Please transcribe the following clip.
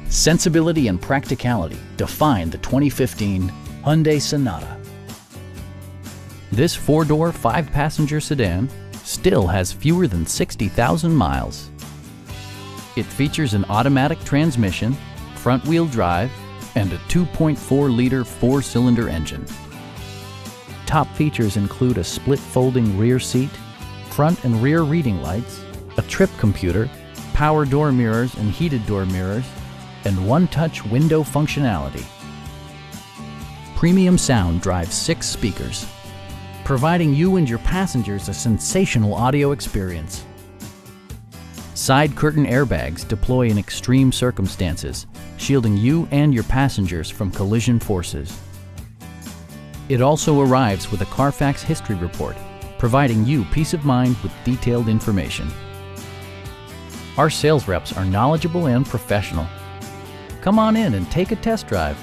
Sensibility and practicality define the 2015 Hyundai Sonata. This four-door, five-passenger sedan still has fewer than 60,000 miles. It features an automatic transmission, front-wheel drive, and a 2.4-liter four-cylinder engine. Top features include a split folding rear seat, front and rear reading lights, a trip computer, power door mirrors and heated door mirrors, and one-touch window functionality. Premium sound drives 6 speakers, providing you and your passengers a sensational audio experience. Side curtain airbags deploy in extreme circumstances, shielding you and your passengers from collision forces. It also arrives with a Carfax history report, providing you peace of mind with detailed information. Our sales reps are knowledgeable and professional. Come on in and take a test drive.